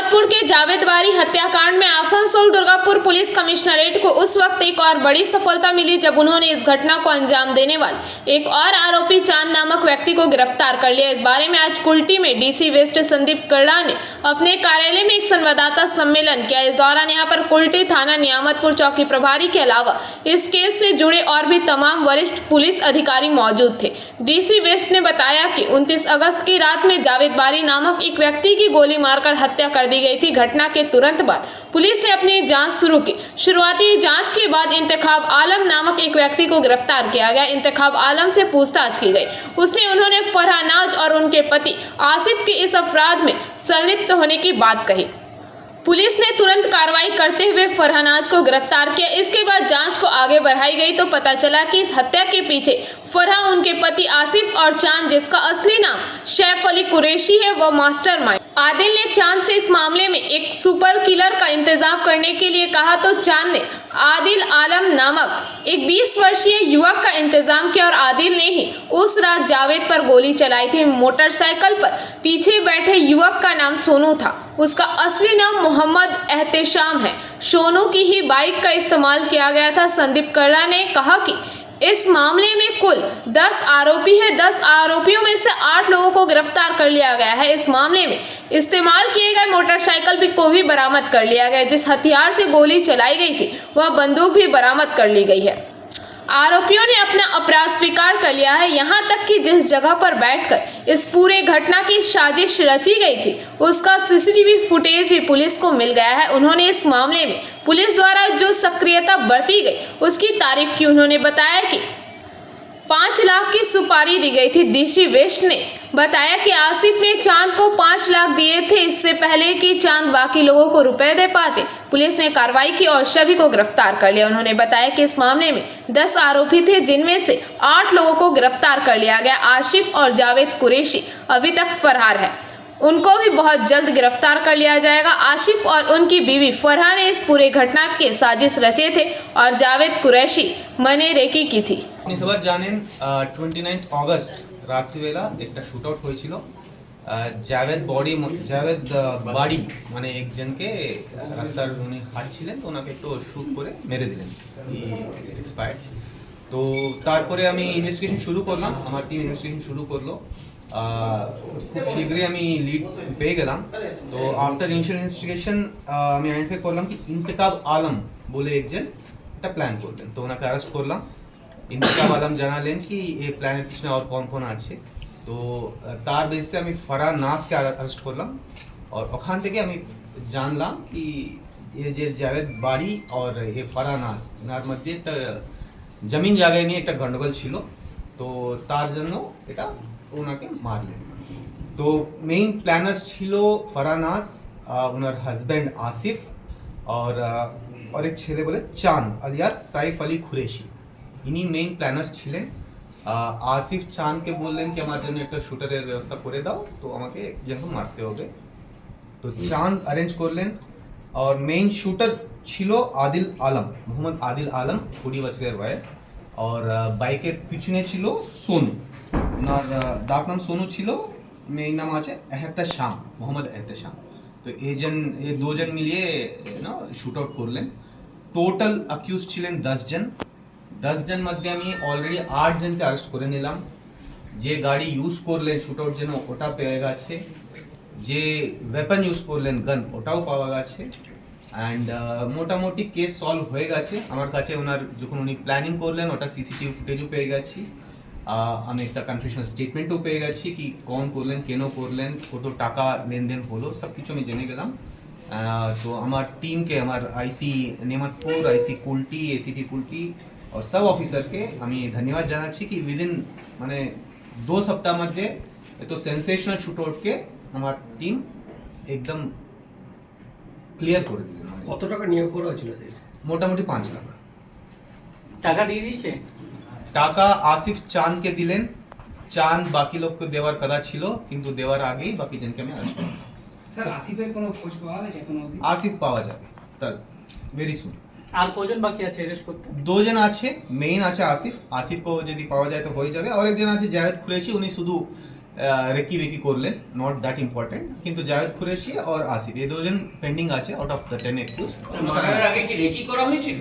नियामतपुर के जावेद बारी हत्याकांड में आसनसोल दुर्गापुर पुलिस कमिश्नरेट को उस वक्त एक और बड़ी सफलता मिली जब उन्होंने इस घटना को अंजाम देने वाले एक और आरोपी चांद नामक व्यक्ति को गिरफ्तार कर लिया। इस बारे में आज कुल्टी में डीसी वेस्ट संदीप कर्ड़ा ने अपने कार्यालय में एक संवाददाता सम्मेलन किया। इस दौरान यहां पर कुल्टी थाना नियामतपुर चौकी प्रभारी के अलावा इस केस से जुड़े और भी तमाम वरिष्ठ पुलिस अधिकारी मौजूद थे। डीसी वेस्ट ने बताया कि 29 अगस्त की रात में जावेद बारी नामक एक व्यक्ति की गोली मारकर हत्या कर दी गई थी। घटना के तुरंत बाद पुलिस ने अपनी जांच शुरू की। शुरुआती जांच के बाद इंतखाब आलम नामक एक व्यक्ति को गिरफ्तार किया गया। इंतखाब आलम से पूछताछ की गई। उन्होंने फरहानाज और उनके पति आसिफ के इस अपराध में संलिप्त होने की बात कही। पुलिस ने तुरंत कार्रवाई करते हुए फरहानाज को गिरफ्तार किया। इसके बाद जांच को आगे बढ़ाई गई तो पता चला कि इस हत्या के पीछे फरहा, उनके पति आसिफ और चांद, जिसका असली नाम सैफ अली कुरैशी है, वह मास्टरमाइंड। आदिल ने चांद से इस मामले में एक सुपर किलर का इंतजाम करने के लिए कहा तो चांद ने आदिल आलम नामक एक 20 वर्षीय युवक का इंतजाम किया और आदिल ने ही उस रात जावेद पर गोली चलाई थी। मोटरसाइकिल पर पीछे बैठे युवक का नाम सोनू था। उसका असली नाम मोहम्मद एहतेशाम है। सोनू की ही बाइक का इस्तेमाल किया गया था। संदीप कर्ड़ा ने कहा कि इस मामले में कुल 10 आरोपी हैं। 10 आरोपियों में से 8 लोगों को गिरफ्तार कर लिया गया है। इस मामले में इस्तेमाल किए गए मोटरसाइकिल को भी बरामद कर लिया गया। जिस हथियार से गोली चलाई गई थी वह बंदूक भी बरामद कर ली गई है। आरोपियों ने अपना अपराध स्वीकार कर लिया है। यहाँ तक कि जिस जगह पर बैठकर इस पूरे घटना की साजिश रची गई थी उसका सीसीटीवी फुटेज भी पुलिस को मिल गया है। उन्होंने इस मामले में पुलिस द्वारा जो सक्रियता बरती गई उसकी तारीफ की। उन्होंने बताया कि 5 लाख की सुपारी दी गई थी। डीसी वेस्ट ने बताया कि आसिफ ने चांद को 5 लाख दिए थे इससे पहले कि चांद बाकी लोगों को रुपए दे पाते। पुलिस ने कार्रवाई की और सभी को गिरफ्तार कर लिया। उन्होंने बताया कि इस मामले में 10 आरोपी थे जिनमें से 8 लोगों को गिरफ्तार कर लिया गया। आसिफ और जावेद कुरैशी अभी तक फरार है। उनको भी बहुत जल्द गिरफ्तार कर लिया जाएगा। आसिफ और उनकी बीवी फरहा ने इस पूरे घटना के साजिश रचे थे और जावेद कुरैशी मनेरेकी की थी। সবার জানেন 29 অগস্ট রাত্রিবেলা একটা শুটআউট হয়েছিল। জাভেদ বাড়ি মানে একজনকে রাস্তার উনি হাঁটছিলেন তো ওনাকে একটু শুট করে মেরে দিলেন, এক্সপায়ার্ড। তো তারপরে আমি ইনভেস্টিগেশন শুরু করলাম, আমার টিম ইনভেস্টিগেশন শুরু করলো। খুব শীঘ্রই আমি লিড পেয়ে গেলাম। তো আফটার ইনিশিয়াল ইনভেস্টিগেশন আমি আইডেন্টিফাই করলাম কি ইন্তেকাব আলম বলে একজন একটা প্ল্যান করলেন, তো ওনাকে অ্যারেস্ট করলাম। इंतकाब आलम জানালেন কি এই প্ল্যানের পিছনে আর কোন কোন আছে। তো তার বেসে আমি ফরহানাজকে অ্যারেস্ট করলাম और ওখান থেকে আমি জানলাম কি এই যে জাভেদ বাড়ি और এই ফরহানাজ এর মধ্যে একটা জমিন জায়গা নিয়ে একটা গন্ডগোল ছিল। তো তার জন্য এটা ওনাকে মারলেন। তো মেইন প্ল্যানার্স ছিল ফরহানাজ, ওনার হাজব্যান্ড আসিফ और एक ছেলে বলে চাঁদ আলিয়াস সাইফ আলী কুরैशी। ইনি মেইন প্ল্যানার্স ছিলেন। আসিফ চাঁদকে বললেন কি আমার জন্য একটা শুটারের ব্যবস্থা করে দাও, তো আমাকে একজনকে মারতে হবে। তো চাঁদ অ্যারেঞ্জ করলেন और মেইন শুটার ছিল আদিল আলম, মোহাম্মদ আদিল আলম, 20 বছরের বয়স। और বাইকের পিছনে ছিল সোনু, ওনার ডাক নাম সোনু ছিল, মেইন নাম আছে এহতেশাম, মোহাম্মদ এহতেশাম। তো এই দুজন মিলিয়ে শুট আউট করলেন। টোটাল অ্যাকিউজ ছিলেন 10 জন। 10 জন মধ্যে আমি অলরেডি 8 জনকে অ্যারেস্ট করে নিলাম। যে গাড়ি ইউজ করলেন শুট আউট জন্য ওটা পেয়ে গেছে, যে ওয়েপন ইউজ করলেন গান ওটাও পাওয়া গেছে। অ্যান্ড মোটামুটি কেস সলভ হয়ে গেছে আমার কাছে। ওনার যখন উনি প্ল্যানিং করলেন ওটা সিসিটিভি ফুটেজও পেয়ে গেছি। আমি একটা কনফেশনাল স্টেটমেন্টও পেয়ে গেছি কি কোন করলেন, কেন করলেন, কত টাকা লেনদেন হলো, সব কিছু আমি জেনে গেলাম। তো আমার টিমকে, আমার আইসি নিয়ামতপুর, আইসি কুল্টি, এসিপি কুল্টি और सब ऑफिसर के আমি ধন্যবাদ জানাচ্ছি কি উইদিন মানে 2 সপ্তাহ মধ্যে এত সেন্সেশনাল শুটআউটকে আমার টিম একদম ক্লিয়ার করে দিল। কত টাকা নিয়োগ করা হয়েছিল এদের? মোটামুটি 5 লাখ টাকা দিয়ে দিয়েছে। টাকা আসিফ চাঁদকে দিলেন। চাঁদ বাকি লোককে দেওয়ার কথা ছিল কিন্তু দেওয়ার আগেই বাকি জনকে আমি অ্যারেস্ট করলাম। স্যার আসিফের কোনো খোঁজ পাওয়া গেছে এখনো অবধি? আসিফ পাওয়া যাবে তার ভেরি সুন। আর কজন বাকি আছে অ্যারেস্ট করতে? 2 জন আছে, মেইন আছে আসিফকে যদি পাওয়া যায় তো হয়ে যাবে। আর একজন আছে জাভেদ কুরैशी, উনি শুধু রেকি বেকি করলেন, নট দ্যাট ইম্পর্টেন্ট। কিন্তু জাভেদ কুরেশি আর আসিফ এই দুজন পেন্ডিং আছে আউট অফ দ্য 10 অ্যাকিউজ। মার্ডারের আগে কি রেকি করা হয়েছিল?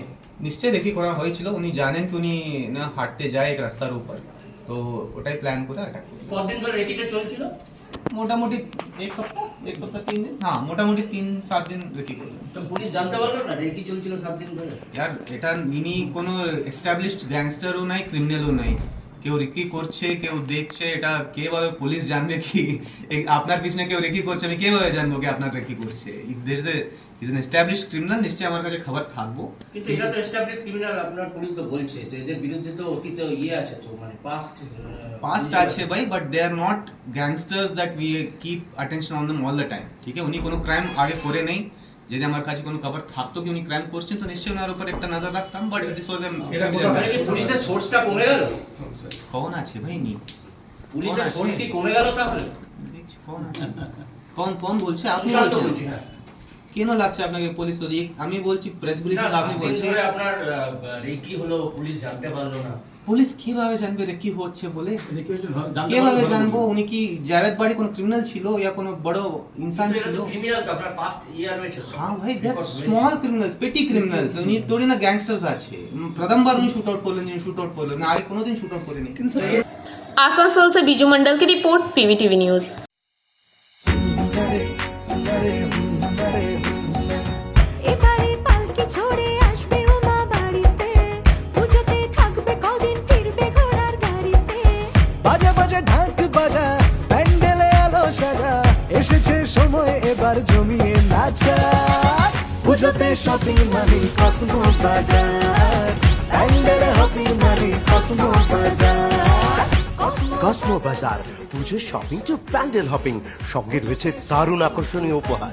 নিশ্চয়ই রেকি করা হয়েছিল, উনি জানেন কি উনি না হাঁটতে যায় এক রাস্তার উপর, তো ওটাই প্ল্যান করে অ্যাটাক করে। কতদিন ধরে রেকিটা চলছিল? মোটামুটি এক সপ্তাহ 3 দিন, হ্যাঁ মোটামুটি 3-7 দিন রেকি করলেন। তো পুলিশ জানতে পারলো না রেকি চলছিল 7 দিন ধরে? यार এটা ইনি কোনো এস্টাবলিশড গ্যাংস্টারও নাই, ক্রিমিনালও নাই, কেউ রেকি করছে কেউ দেখছে, এটা কিভাবে পুলিশ জানবে কি আপনার পিছনে কেউ রেকি করছে? আমি কিভাবে জানবো কি আপনার রেকি করছে? If there is an established criminal, নিশ্চয়ই আমার কাছে খবর থাকবো। কিন্তু এটা তো এস্টাবলিশ ক্রিমিনাল, আপনার পুলিশ তো বলছে যে এদের বিরুদ্ধে তো অতীত আছে, তো মানে पास्ट আছে ভাই, but they are not gangsters that we keep attention on them all the time. ঠিক আছে, উনি কোনো ক্রাইম আগে করে নেই। যদি আমার কাছে কোনো খবর থাকতো কি উনি ক্রাইম করছেন, তো নিশ্চয়ই ওনার উপর একটা নজর রাখতাম। বাট দিস ওয়াজ পুলিশের সোর্সটা কমে গেল? কौन আছে ভাই? নি পুলিশের সোর্স কি কমে গেল তাহলে? দেখছি কौन বলছে? আপনি সুশান্ত বলছেন? বলছি, হ্যাঁ। কেন লাগছে আপনাকে পুলিশ? আমি বলছি প্রেস ব্রিফিং, আপনি বলছেন ধরে আপনার রেকি হলো, পুলিশ জানতে পারলো না। পুলিশ কিভাবে জানবে রে কি হচ্ছে বলে? কিভাবে জানবো? উনি কি জাভেদ বাড়ি কোনো ক্রিমিনাল ছিল या কোনো বড় ইনসান ছিল? ক্রিমিনাল তো আপনার পাস্ট ইয়ার রয়েছে। হ্যাঁ ভাই, দ্যাট স্মল ক্রিমিনালস, পেটি ক্রিমিনালস, উনি তোড়ি না গ্যাংস্টার্স আছে। প্রথমবার উনি শুট আউট করলেন না, আগে কোনোদিন শুট আউট করেনি। आसनसोल से बीजू मंडल की रिपोर्ट, पीवीटीवी न्यूज। এবারে পালকি ছোড়ে আসবে উমা বাড়িতে, পুজোতে থাকবে কদিন ফিরবে ঘোড়ার গাড়িতে। বাজা বাজা ঢাক বাজা, প্যান্ডেলে আলো সাজা, এসেছে সময় এবার জমিয়ে নাচা। পুজোতে শপিং মানে কসমো বাজার, প্যান্ডেলে হপিং মানে কসমো বাজার। কসমো বাজার, পুজোর শপিং টু প্যান্ডেল হপিং, সঙ্গে রয়েছে দারুণ আকর্ষণীয় উপহার।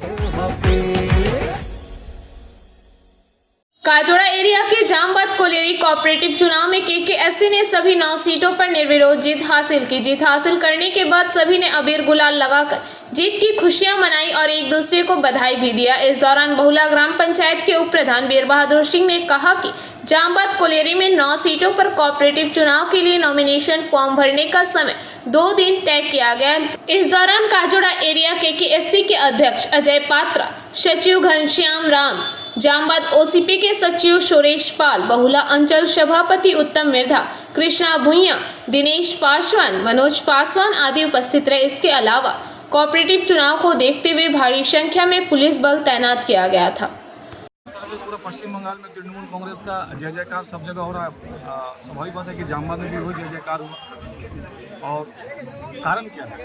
काजोड़ा एरिया के जामबद कोलेरी कोऑपरेटिव चुनाव में केकेएससी ने सभी 9 सीटों पर निर्विरोध जीत हासिल की। जीत हासिल करने के बाद सभी ने अबीर गुलाल लगाकर जीत की खुशियां मनाई और एक दूसरे को बधाई भी दिया। इस दौरान बहुला ग्राम पंचायत के उप प्रधान वीर बहादुर सिंह ने कहा कि जामबद कोलेरी में 9 सीटों पर कोऑपरेटिव चुनाव के लिए नॉमिनेशन फॉर्म भरने का समय 2 दिन तय किया गया। इस दौरान काजोड़ा एरिया केकेएससी के अध्यक्ष अजय पात्रा, सचिव घनश्याम राम, जामबद ओसीपी के सचिव सुरेश पाल, बहुला अंचल सभापति उत्तम मिर्धा, कृष्णा भुइया, दिनेश पासवान, मनोज पासवान आदि उपस्थित रहे। इसके अलावा कोऑपरेटिव चुनाव को देखते हुए भारी संख्या में पुलिस बल तैनात किया गया था। पूरा पश्चिम बंगाल में तृणमूल कांग्रेस का जय जयकार सब जगह हो रहा है। स्वाभाविक बात है कि जामबद में भी वो जय जयकार हुआ। और कारण क्या है?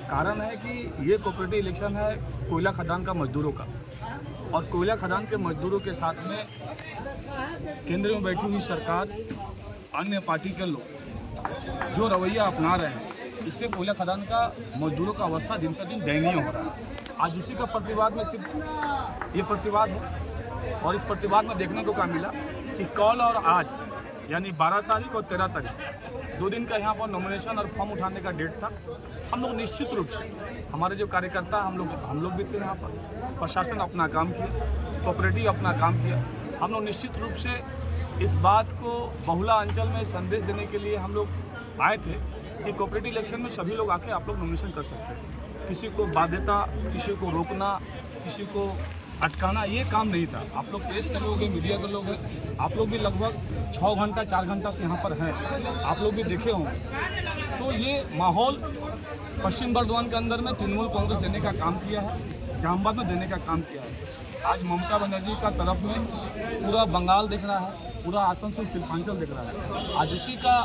कारण है कि ये कोऑपरेटिव इलेक्शन है कोयला खदान का मजदूरों का, और कोयला खदान के मजदूरों के साथ में केंद्र में बैठी हुई सरकार, अन्य पार्टी के लोग जो रवैया अपना रहे हैं, इससे कोयला खदान का मजदूरों का अवस्था दिन पर दिन दयनीय हो रहा है। आज उसी का प्रतिवाद में सिर्फ ये प्रतिवाद है, और इस प्रतिवाद में देखने को क्या मिला कि कल और आज यानी 12 तारीख और 13 तारीख 2 दिन का यहाँ पर नॉमिनेशन और फॉर्म उठाने का डेट था। हम लोग निश्चित रूप से हमारे जो कार्यकर्ता हम लोग भी थे यहाँ पर, प्रशासन अपना काम किया, कोऑपरेटिव अपना काम किया। हम लोग निश्चित रूप से इस बात को बहुला अंचल में संदेश देने के लिए हम लोग आए थे कि कोऑपरेटिव इलेक्शन में सभी लोग आके आप लोग नॉमिनेशन कर सकते हैं। किसी को बाध्यता, किसी को रोकना, किसी को अटकाना ये काम नहीं था। आप लोग प्रेस के लोग हैं, मीडिया के लोग हैं, आप लोग भी लगभग 6 घंटा 4 घंटा से यहाँ पर हैं, आप लोग भी देखे होंगे। तो ये माहौल पश्चिम बर्धमान के अंदर में तृणमूल कांग्रेस देने का काम किया है, जामबद में देने का काम किया है। आज ममता बनर्जी का तरफ में पूरा बंगाल दिख रहा है, पूरा आसनसोल शिल्पांचल दिख रहा है। आज उसी का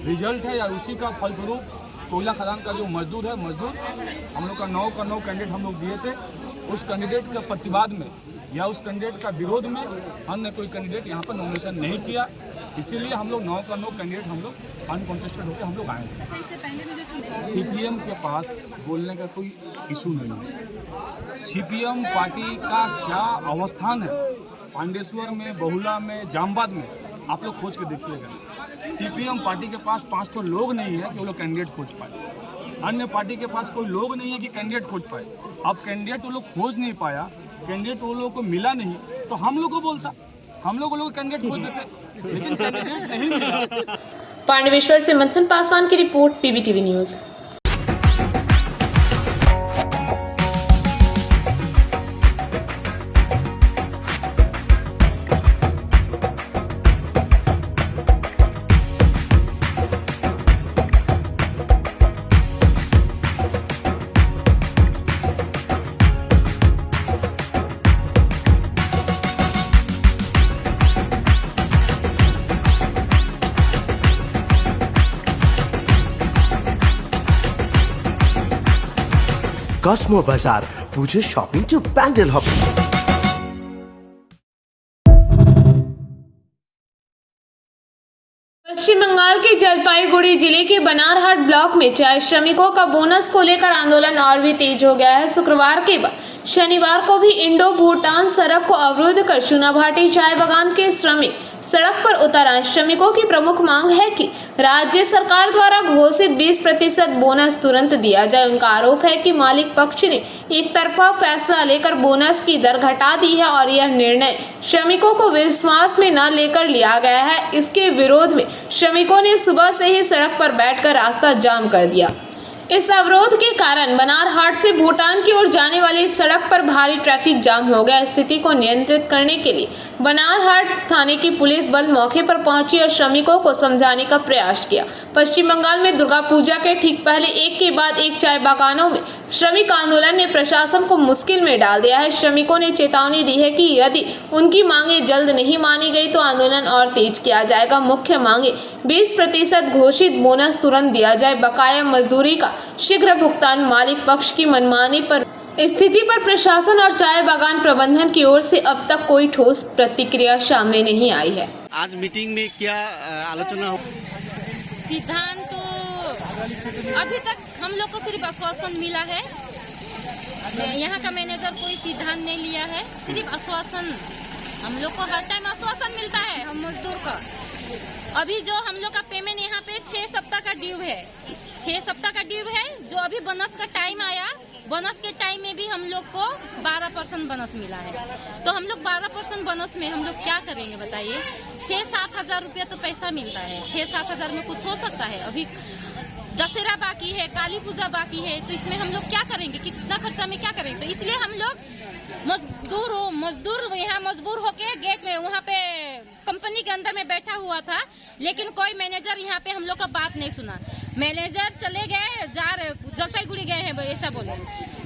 रिजल्ट है या उसी का फलस्वरूप कोयला खदान का जो मजदूर है, हम लोग का 9 कैंडिडेट हम लोग दिए थे, उस कैंडिडेट के प्रतिवाद में या उस कैंडिडेट का विरोध में अन्य कोई कैंडिडेट यहाँ पर नॉमिनेशन नहीं किया। इसीलिए हम लोग 9 कैंडिडेट हम लोग अनकॉन्टेस्टेड होकर हम लोग आए थे। सीपीएम के पास बोलने का कोई इशू नहीं है। सीपीएम पार्टी का क्या अवस्थान है पांडेश्वर में, बहुला में, जामबद में, आप लोग खोज के देखिएगा। सीपीएम पार्टी के पास 5 तो लोग नहीं है कि वो लोग कैंडिडेट खोज पाए। अन्य पार्टी के पास कोई लोग नहीं है कि कैंडिडेट खोज पाए। अब कैंडिडेट वो लोग खोज नहीं पाया, कैंडिडेट वो लोगों को मिला नहीं, तो हम लोग को बोलता, हम लोग कैंडिडेट खोज देते, लेकिन कैंडिडेट नहीं मिला। पांडवेश्वर से मंथन पासवान की रिपोर्ट, पीवीटीवी न्यूज। কসমো বাজার, পুজোর শপিং টু প্যান্ডেল হপিং। पश्चिम बंगाल के जलपाईगुड़ी जिले के बनारहाट ब्लॉक में चाय श्रमिकों का बोनस को लेकर आंदोलन और भी तेज हो गया है। शुक्रवार के बाद शनिवार को भी इंडो भूटान सड़क को अवरुद्ध कर चुनाभाटी चाय बागान के श्रमिक सड़क पर उतर आए। श्रमिकों की प्रमुख मांग है कि राज्य सरकार द्वारा घोषित 20% बोनस तुरंत दिया जाए। उनका आरोप है कि मालिक पक्ष ने एक तरफा फैसला लेकर बोनस की दर घटा दी है और यह निर्णय श्रमिकों को विश्वास में न लेकर लिया गया है। इसके विरोध में श्रमिकों ने सुबह से ही सड़क पर बैठकर रास्ता जाम कर दिया। इस अवरोध के कारण बनारहाट से भूटान की ओर जाने वाली सड़क पर भारी ट्रैफिक जाम हो गया। स्थिति को नियंत्रित करने के लिए बनारहाट थाने की पुलिस बल मौके पर पहुंची और श्रमिकों को समझाने का प्रयास किया। पश्चिम बंगाल में दुर्गा पूजा के ठीक पहले एक के बाद एक चाय बागानों में श्रमिक आंदोलन ने प्रशासन को मुश्किल में डाल दिया है। श्रमिकों ने चेतावनी दी है कि यदि उनकी मांगे जल्द नहीं मानी गई तो आंदोलन और तेज किया जाएगा। मुख्य मांगे 20% घोषित बोनस तुरंत दिया जाए, बकाया मजदूरी का शीघ्र भुगतान, मालिक पक्ष की मनमानी पर स्थिति पर प्रशासन और चाय बागान प्रबंधन की ओर से अब तक कोई ठोस प्रतिक्रिया सामने नहीं आई है। आज मीटिंग में क्या आलोचना हो? सिद्धांत तो अभी तक हम लोग को सिर्फ आश्वासन मिला है। यहाँ का मैनेजर कोई सिद्धांत नहीं लिया है, सिर्फ आश्वासन। हम लोग को हर टाइम आश्वासन मिलता है हम मजदूर का। अभी जो हम लोग का पेमेंट यहाँ पे 6 सप्ताह का ड्यू है, 6 सप्ताह का ड्यू है। जो अभी बोनस का टाइम आया, बोनस के टाइम में भी हम लोग को 12% बोनस मिला है। तो हम लोग 12% बोनस में हम लोग क्या करेंगे बताइए? 6-7 हजार रुपया तो पैसा मिलता है। 6-7 हजार में कुछ हो सकता है? अभी दशहरा बाकी है, काली पूजा बाकी है, तो इसमें हम लोग क्या करेंगे? कितना खर्चा में क्या करेंगे? तो इसलिए हम लोग मजदूर यहाँ मजबूर होके गेट में वहाँ पे कंपनी के अंदर में बैठा हुआ था, लेकिन कोई मैनेजर यहाँ पे हम लोग का बात नहीं सुना। मैनेजर चले गए, जलपाईगुड़ी गए हैं ऐसा बोले,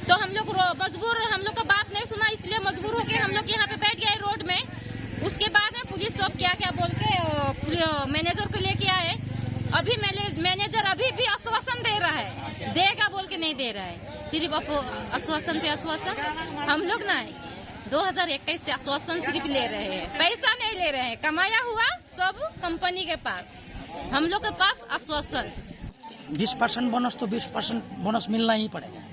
तो हम लोग मजबूर, हम लोग का बात नहीं सुना, इसलिए मजबूर होके हम लोग यहाँ पे बैठ गए रोड में। उसके बाद में पुलिस सब क्या क्या बोल के मैनेजर को लेके आए। अभी मैनेजर अभी भी आश्वासन दे रहा है, देगा बोल के नहीं दे रहा है, सिर्फ आश्वासन पे आश्वासन। हम लोग ना 2021 से आश्वासन सिर्फ ले रहे हैं, पैसा नहीं ले रहे हैं। कमाया हुआ सब कंपनी के पास, हम लोग के पास आश्वासन। 20% बोनस तो 20% बोनस मिलना ही पड़ेगा।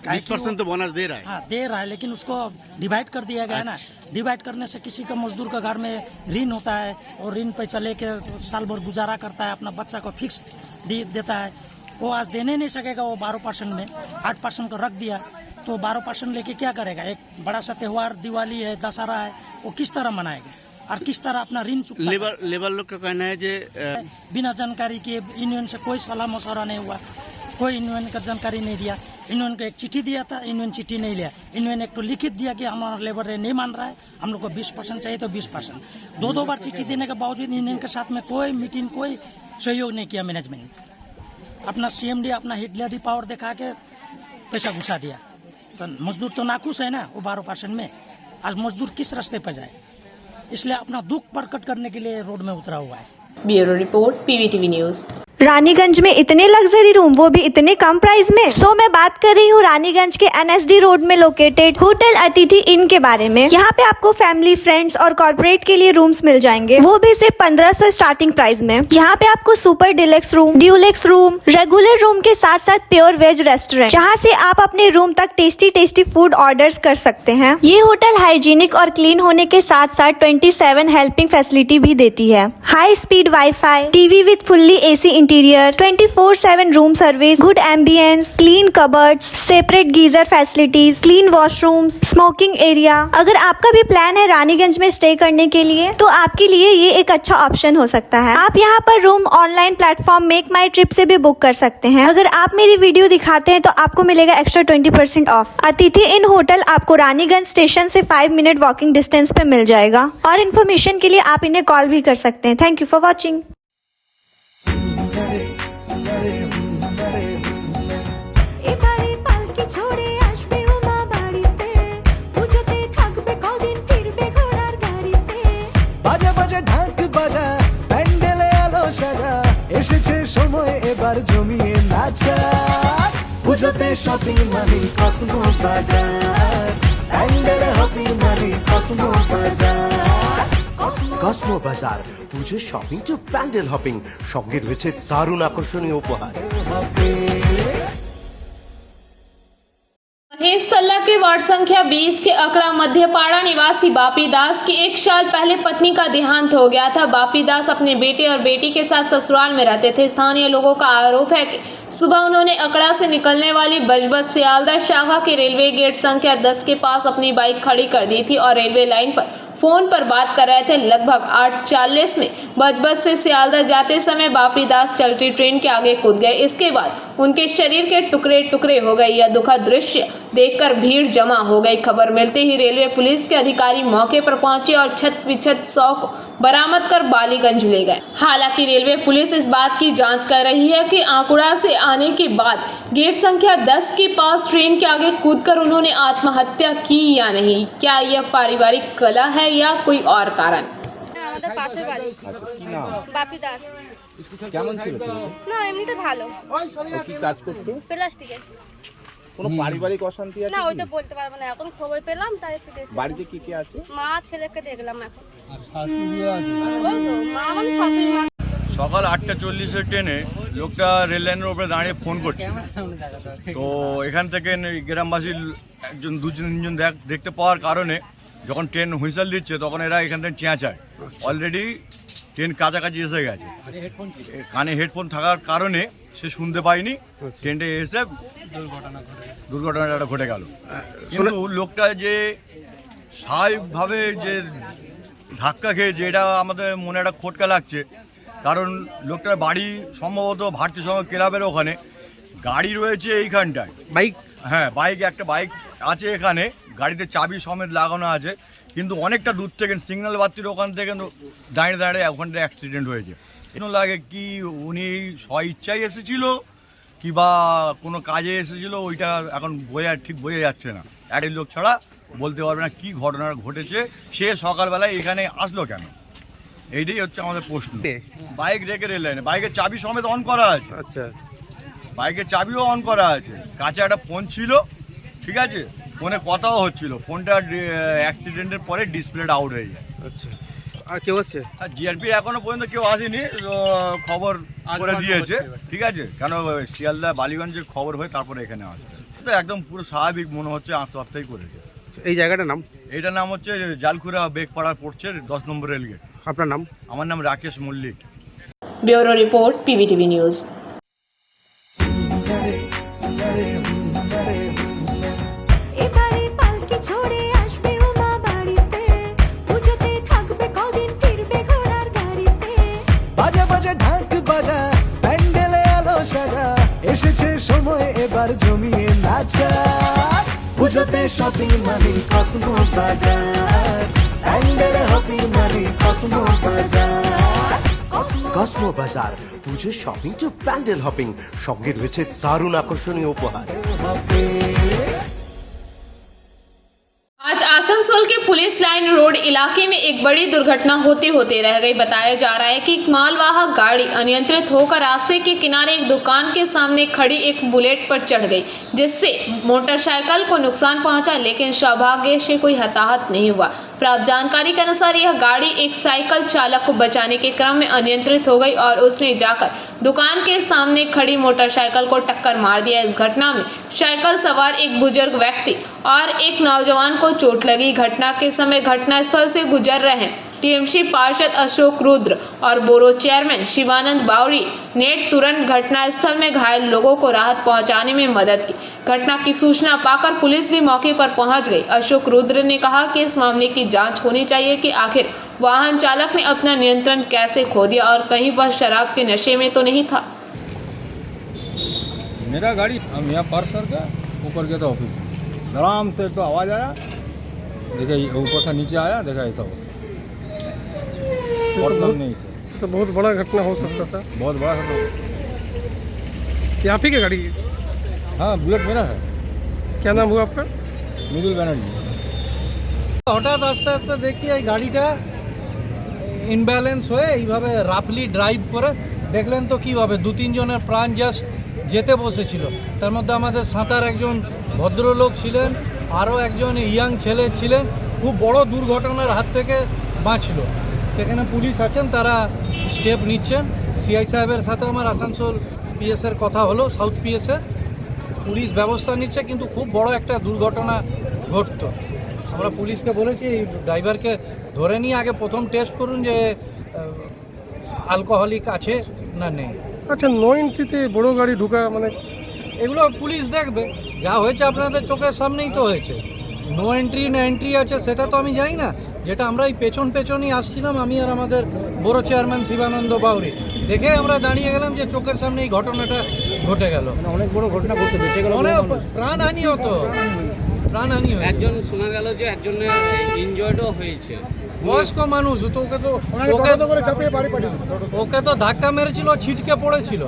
20% तो बोनस दे रहा है। हाँ दे रहा है, लेकिन उसको डिवाइड कर दिया गया है ना। डिवाइड करने से किसी का मजदूर का घर में ऋण होता है और ऋण पैसा लेके साल भर गुजारा करता है, अपना बच्चा को फिक्स देता है, वो आज देने नहीं सकेगा। वो 12% में 8% को रख दिया, तो 12% लेके क्या करेगा? एक बड़ा सा त्योहार दिवाली है, दशहरा है, वो किस तरह मनाएगा और किस तरह अपना ऋण चुकता? लेबर लोग का कहना है जे बिना जानकारी के यूनियन से कोई सलाह मशवरा नहीं हुआ, कोई यूनियन का जानकारी नहीं दिया। यूनियन को एक चिट्ठी दिया था, यूनियन चिट्ठी नहीं लिया। यूनियन एक तो लिखित दिया कि हमारा लेबर नहीं मान रहा है, हम लोग को 20% चाहिए तो 20%। 2 बार चिट्ठी देने के बावजूद यूनियन के साथ में कोई मीटिंग, कोई सहयोग नहीं किया। मैनेजमेंट अपना CMD अपना हिटलरी पावर दिखा के पैसा घुसा दिया। तो मजदूर तो नाखुश है ना वो 12% में। आज मजदूर किस रास्ते पर जाए, इसलिए अपना दुख प्रकट करने के लिए रोड में उतरा हुआ है। Bureau report, PVTV news. Raniganj में इतने लग्जरी रूम, वो भी इतने कम प्राइस में। मैं बात कर रही हूँ रानीगंज के NSD रोड में लोकेटेड होटल अतिथि इन के बारे में। यहाँ पे आपको फैमिली, फ्रेंड्स और कॉर्पोरेट के लिए रूम्स मिल जाएंगे, वो भी सिर्फ 1500 स्टार्टिंग प्राइस में। यहाँ पे आपको super deluxe room, Dulux room, regular room के साथ साथ प्योर वेज रेस्टोरेंट, जहाँ से आप अपने रूम तक टेस्टी फूड ऑर्डर्स कर सकते हैं। ये होटल हाइजीनिक और क्लीन होने के साथ साथ 27 हेल्पिंग फैसिलिटी भी देती है। High speed wifi, TV with fully AC interior, 24/7 room service, good ambience, clean cupboards, separate geyser facilities, clean washrooms, smoking area. अगर आपका भी प्लान है रानीगंज में स्टे करने के लिए, तो आपके लिए ये एक अच्छा ऑप्शन हो सकता है। आप यहाँ पर रूम ऑनलाइन प्लेटफॉर्म मेक माई ट्रिप से भी बुक कर सकते हैं। अगर आप मेरी वीडियो दिखाते हैं तो आपको मिलेगा एक्स्ट्रा 20% ऑफ। अतिथि इन होटल आपको रानीगंज स्टेशन से 5 मिनट वॉकिंग डिस्टेंस पे मिल जाएगा। और इन्फॉर्मेशन के लिए आप इन्हें कॉल भी कर सकते हैं। Thank you for watching. এবারে পালকি ছোড়ে আসবে উমা বাড়িতে, পুজোতে থাকবে কদিন ফিরবে ঘোড়ার গাড়িতে। বাজে বাজে ঢাক বাজা, প্যান্ডেলে আলো সাজা, এসেছে সময় এবার জমিয়ে নাচা। পুজোতে শপিং মানে কসমো বাজার, প্যান্ডেল হপিং মানে কসমো বাজার। কসমো বাজার, পুজোর শপিং টু প্যান্ডেল হপিং, সঙ্গে রয়েছে দারুণ আকর্ষণীয় উপহার। महेश तल्ला के वार्ड संख्या 20 के अकड़ा मध्यपाड़ा निवासी बापी दास की 1 साल पहले पत्नी का देहांत हो गया था। बापी दास अपने बेटे और बेटी के साथ ससुराल में रहते थे। स्थानीय लोगों का आरोप है कि सुबह उन्होंने अकड़ा से निकलने वाली बजबज सियालदह शाखा के रेलवे गेट संख्या 10 के पास अपनी बाइक खड़ी कर दी थी और रेलवे लाइन पर फोन पर बात कर रहे थे। लगभग 8:40 में बजबज से सियालदह जाते समय बापी दास चलती ट्रेन के आगे कूद गए। इसके बाद उनके शरीर के टुकड़े टुकड़े हो गए। यह दुखद दृश्य देखकर भीड़ जमा हो गई। खबर मिलते ही रेलवे पुलिस के अधिकारी मौके पर पहुंचे और छत विछत 100 को बरामद कर बालीगंज ले गए। हालांकि रेलवे पुलिस इस बात की जांच कर रही है कि आंकुड़ा से आने के बाद गेट संख्या 10 के पास ट्रेन के आगे कूदकर उन्होंने आत्महत्या की या नहीं। क्या यह पारिवारिक कलह है या कोई और कारण? আমাদের পাশের বাড়ি বাপি দাস। কেমন ছিল না এমনিতে ভালো। কি কাজ করতো? প্লাস্টিকে। কোনো পারিবারিক অশান্তি না ওই তো বলতে পারবো না, এখন খবর পেলাম তাই একটু দেখি। বাড়িতে কি কি আছে? মা ছেলেকে দেখলাম এখন। আর শাশুড়ি আছে? ওই তো মা মানে শাশুড়ি মা। সকাল 8:40 ট্রেনে লোকটা রেল লাইনের উপরে দাঁড়িয়ে ফোন করছে। তো এখান থেকে গ্রামবাসীর একজন দুজন দেখতে পাওয়ার কারণে যখন ট্রেন হুইসেল দিচ্ছে তখন এরা এখান থেকে চেঁচায়। অলরেডি ট্রেন কাছাকাছি এসে গেছে, কানে হেডফোন থাকার কারণে সে শুনতে পায়নি। ট্রেনটা এসে দুর্ঘটনাটা ঘটে গেল। কিন্তু লোকটা যে স্বাভাবিকভাবে যে ধাক্কা খেয়েছে এটা আমাদের মনে একটা খটকা লাগছে। কারণ লোকটার বাড়ি সম্ভবত ভারতীয় সংঘ ক্লাবের ওখানে, গাড়ি রয়েছে এইখানটায়, বাইক, হ্যাঁ বাইক, একটা বাইক আছে এখানে, গাড়িতে চাবি সমেত লাগানো আছে। কিন্তু অনেকটা দূর থেকে সিগন্যাল বাতির ওখান থেকে দাঁড়িয়ে দাঁড়িয়ে ওখানটা অ্যাক্সিডেন্ট হয়েছে। কেন লাগে কি উনি স্ব ইচ্ছায় এসেছিল কি বা কোনো কাজে এসেছিল ওইটা এখন ঠিক বোঝা যাচ্ছে না। এক লোক ছাড়া বলতে পারবে না কি ঘটনা ঘটেছে, সে সকালবেলায় এখানে আসলো কেন, এইটাই হচ্ছে আমাদের প্রশ্ন। বাইক রেখে রেল লাইনে, বাইকের চাবি সমেত অন করা আছে। আচ্ছা, বাইকের চাবিও অন করা আছে। কাছে একটা ফোন ছিল, ঠিক আছে, ফোনে কথাও হচ্ছিল। ফোনটা অ্যাক্সিডেন্টের পরে ডিসপ্লেটা আউট হয়ে যায়। আচ্ছা, আর কেউ আসছে? জিআরপি এখনো পর্যন্ত কেউ আসেনি, খবর করে দিয়েছে, ঠিক আছে, কেন শিয়ালদা বালিগঞ্জের খবর হয়ে তারপরে এখানে আসে। তো একদম পুরো স্বাভাবিক মনে হচ্ছে, আত্মহত্যাই করেছে। এই জায়গাটার নাম? এইটার নাম হচ্ছে জালকুড়া বেগপাড়া পড়ছে 10 নম্বর রেলগেট। আপনার নাম? আমার নাম Rakesh Mallick. Bureau report PVTV news. এবারে পালকি ছোড়ে আসবে উমা বাড়িতে, পুজোতে থাকবে কদিন ফিরবে ঘোড়ার গাড়িতে। বাজা বাজা ঢাক বাজা, প্যান্ডেলে আলো সাজা, এসেছে সময় এবার জমিয়ে নাচা। পুজোতে শপিং মানে কসমো বাজার, প্যান্ডেল হপিং মানে কসমো বাজার। কসমো বাজার, পুজোর শপিং টু প্যান্ডেল হপিং, সঙ্গে রয়েছে দারুণ আকর্ষণীয় উপহার। आज आसनसोल के पुलिस लाइन रोड इलाके में एक बड़ी दुर्घटना होते होते रह गई। बताया जा रहा है कि एक मालवाहक गाड़ी अनियंत्रित होकर रास्ते के किनारे एक दुकान के सामने खड़ी एक बुलेट पर चढ़ गई, जिससे मोटरसाइकिल को नुकसान पहुंचा, लेकिन सौभाग्य से कोई हताहत नहीं हुआ। प्राप्त जानकारी के अनुसार यह गाड़ी एक साइकिल चालक को बचाने के क्रम में अनियंत्रित हो गई और उसने जाकर दुकान के सामने खड़ी मोटरसाइकिल को टक्कर मार दिया। इस घटना में साइकिल सवार एक बुजुर्ग व्यक्ति और एक नौजवान को चोट लगी। घटना के समय घटनास्थल से गुजर रहे टीएमसी पार्षद अशोक रुद्र और बोरो चेयरमैन शिवानंद बावड़ी ने तुरंत घटनास्थल में घायल लोगों को राहत पहुंचाने में मदद की। घटना की सूचना पाकर पुलिस भी मौके पर पहुंच गई। अशोक रुद्र ने कहा कि इस मामले की जांच होनी चाहिए कि आखिर वाहन चालक ने अपना नियंत्रण कैसे खो दिया और कहीं वह शराब के नशे में तो नहीं था। मेरा गाड़ी हम यहाँ पार्क करके ऊपर गया था ऑफिस में, आराम से तो आवाज़ आया, देखा ऊपर से नीचे आया, देखा ऐसा हो नहीं था। तो बहुत बड़ा घटना हो सकता था। बहुत बड़ा घटना। यहाँ पे क्या गाड़ी? हाँ, बुलेट मेरा है। क्या नाम हुआ आपका? মৃদুল ব্যানার্জি। হঠাৎ আস্তে আস্তে দেখছি এই গাড়িটা ইনব্যালেন্স হয়ে এইভাবে রাফলি ড্রাইভ করে, দেখলেন তো কীভাবে 2-3 জনের প্রাণ জাস্ট যেতে বসেছিল। তার মধ্যে আমাদের সাঁতার একজন ভদ্রলোক ছিলেন, আরও একজন ইয়াং ছেলে ছিলেন, খুব বড় দুর্ঘটনার হাত থেকে বাঁচল। সেখানে পুলিশ আছেন, তারা স্টেপ নিচ্ছেন। সিআই সাহেবের সাথে আমার আসানসোল পিএসের কথা হলো, সাউথ পিএসের পুলিশ ব্যবস্থা নিচ্ছে, কিন্তু খুব বড় একটা দুর্ঘটনা ঘটতো। আমরা পুলিশকে বলেছি ড্রাইভারকে ধরে নিয়ে আগে প্রথম টেস্ট করুন যে অ্যালকোহলিক আছে না নেই। আচ্ছা, নো এন্ট্রিতে বড় গাড়ি ঢুকা মানে এগুলো পুলিশ দেখবে, যা হয়েছে আপনাদের চোখের সামনেই তো হয়েছে। নো এন্ট্রি না এন্ট্রি আছে সেটা তো আমি জানি না, যেটা আমরা এই পেছনই আসছিলাম, আমি আর আমাদের বড় চেয়ারম্যান শিবানন্দ বাউরি, দেখে আমরা দাঁড়িয়ে গেলাম যে চোখের সামনে এই ঘটনাটা ঘটে গেল। অনেক বড় ঘটনা ঘটতে বেঁচে গেল, অনেক প্রাণহানি হতো, প্রাণহানি হতো। একজন শোনা গেল যে একজনের ইনজয়েডও হয়েছে। বয়স্ক মানুষ তো, ওকে তো ধাক্কা মেরেছিল, ছিটকে পড়েছিল।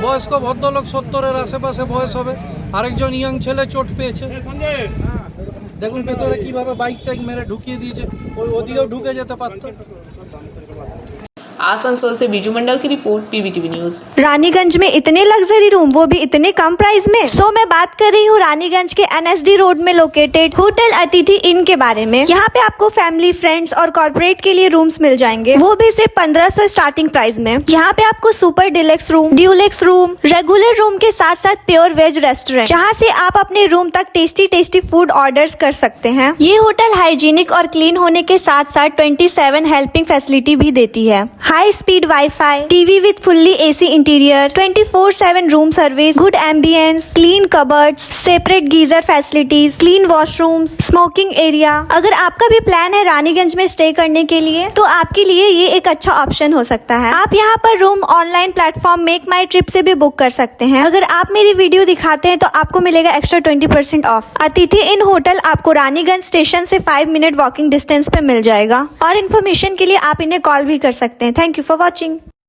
বয়স্ক ভদ্রলোক 70-এর আশেপাশে বয়স হবে। আরেকজন ইয়াং ছেলে চোট পেয়েছে। দেখুন ভেতরে কিভাবে বাইক টাইক মেরে ঢুকিয়ে দিয়েছে, ওদিকেও ঢুকে যেতে পারতো। आसनसोल से बीजू मंडल की रिपोर्ट, पीबीटीवी न्यूज। रानीगंज में इतने लग्जरी रूम, वो भी इतने कम प्राइस में। सो मैं बात कर रही हूँ रानीगंज के एनएसडी रोड में लोकेटेड होटल अतिथि इन के बारे में। यहाँ पे आपको फैमिली, फ्रेंड्स और कॉर्पोरेट के लिए रूम्स मिल जाएंगे, वो भी सिर्फ 1500 स्टार्टिंग प्राइस में। यहाँ पे आपको super deluxe room, Dulux room, regular room के साथ साथ प्योर वेज रेस्टोरेंट, जहाँ से आप अपने रूम तक टेस्टी फूड ऑर्डर्स कर सकते हैं। ये होटल हाइजीनिक और क्लीन होने के साथ साथ 27 हेल्पिंग फैसिलिटी भी देती है। High speed wifi, TV with fully AC interior, 24/7 room service, good ambience, clean cupboards, separate geyser facilities, clean washrooms, smoking area. अगर आपका भी प्लान है रानीगंज में स्टे करने के लिए, तो आपके लिए ये एक अच्छा ऑप्शन हो सकता है। आप यहाँ पर रूम ऑनलाइन प्लेटफॉर्म मेक माई ट्रिप से भी बुक कर सकते हैं। अगर आप मेरी वीडियो दिखाते हैं तो आपको मिलेगा एक्स्ट्रा 20% ऑफ। अतिथि इन होटल आपको रानीगंज स्टेशन से 5 मिनट वॉकिंग डिस्टेंस पे मिल जाएगा। और इन्फॉर्मेशन के लिए आप इन्हें कॉल भी कर सकते हैं। Thank you for watching.